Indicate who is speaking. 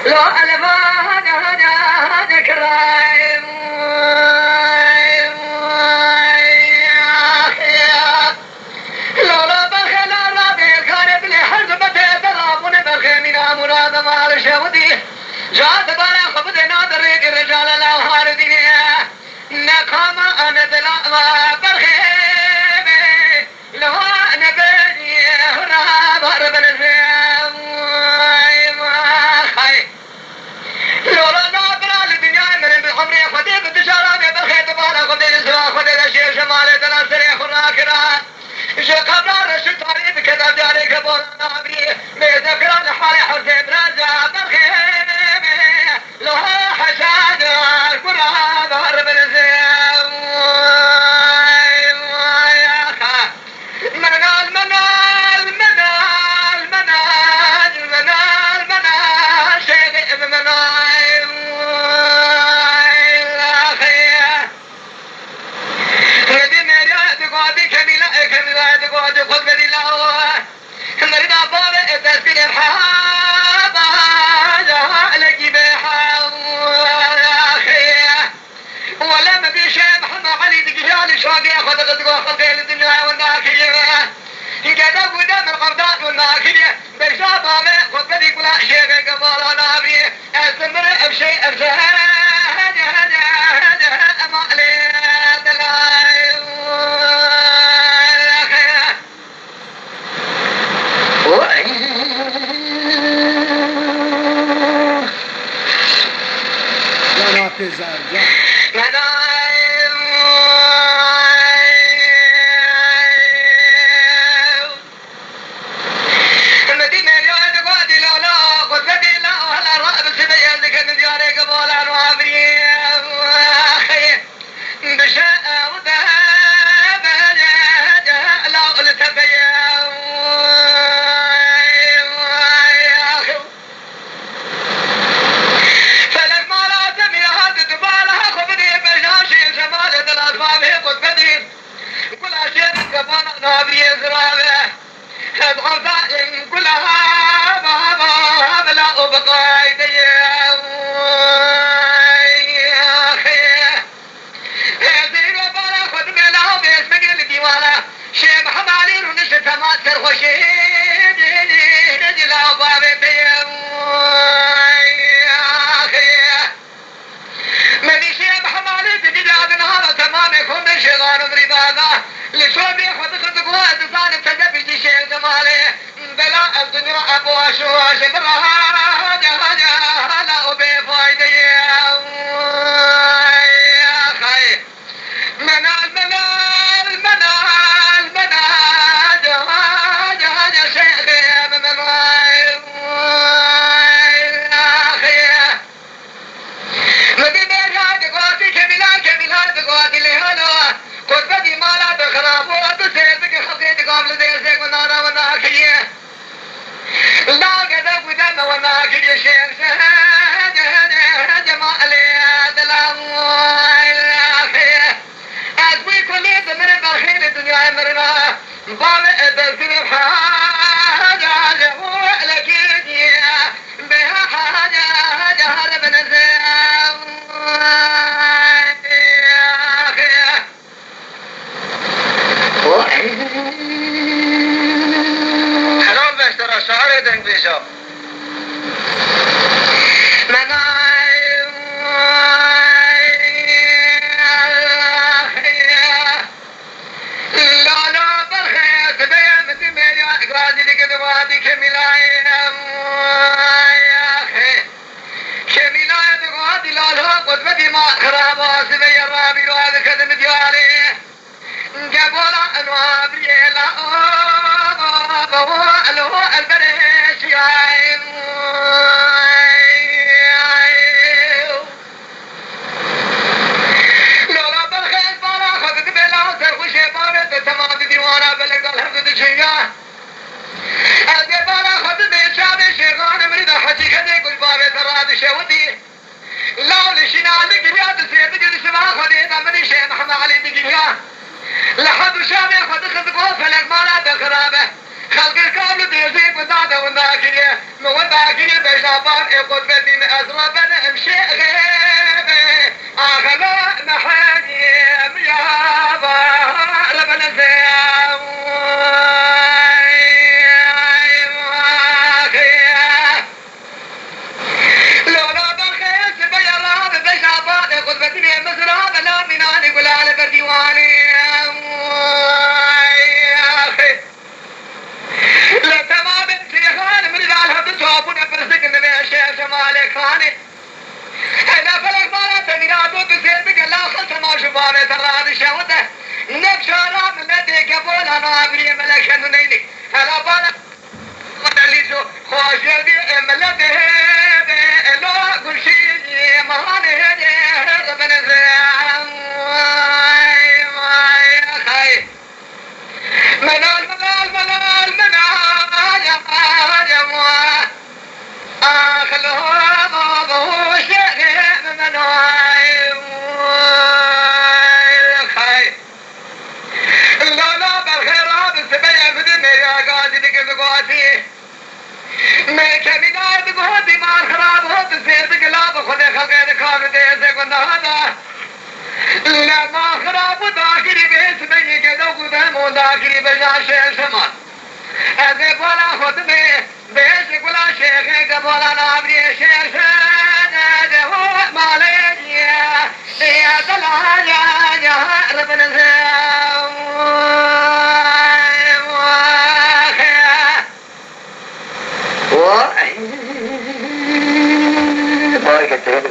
Speaker 1: لو ألفا هذا كرايم لولا بخل رابي كان بلي حزبته تلابون بخي من مراد مال شودي جات بلا خبد نادر رجال الهاردي نقام أنا دلا بخي لو أنا بني هنا بهرب الزام لولا نادر الدنيا من بعمري خدي بتجارة بخي تبارك خدي سوا خدي الشيء شمال دلا سريع خراكرا قبل رشد طريق كذا جاري كبر نابي بذكر الحالي حسين رجع بالخيم لو حساد القرآن ضرب الزيم منال منال منال منال منال منال شيخ منال ندي مريا دقادي كميلا كميلا دقادي خذ بدي لا مريدا بابا تسكين الحابة لقي بيحا ولا ما في شيء محمد علي دقيالي شاقي أخذ قدقوا خلقي للدنيا والناكية كذا قدام القبضات والناكية بيشا بابا خذ بدي كلا شيء قبالا نابي استمر بشيء بشيء أمالي دلاي
Speaker 2: جانا پزر جان لحد شامي خد خذ فلك ما لا تخرابه خلق الكامل ديزيك وزاده وناكريه من وناكريه بيشابان اقود بدين أضرب امشي غيبي أغلى محانيم يا با لبن زيام لولا بخيس بيلا بشعبات قدبتني مزرعة لا مناني ولا على برديواني لا تمام سيخان من العالم بتوابون برزق النبي الشيخ جمال خاني انا فلك مالا تنيراتو بسير بقلا خلص ما شباني تراد الشهوده نبشارا من لدي قبول انا ابري ملكشن نيني انا بالا مدلسو خوش يدي ملده لا كل شيء مهاني هدي ربنا زيان منال منال منال منال يا موا اخلوها بابو شيخ منال خاي لا لا بالخير بالسبيع بدنا يا قاضي لك بقواتي मैं कभी ना बहुत दिमाग खराब हो तो सेहत गिलाफ खुद खगैर खान दे से गुना ना लमा खराब दाखिरी बेस नहीं के दो गुदे मो दाखिरी बजा शेख समान ऐसे बोला खुद में बेस गुला शेख का बोला नाबरी शेख ने हो माले या तला या रबन से
Speaker 1: باقي كتير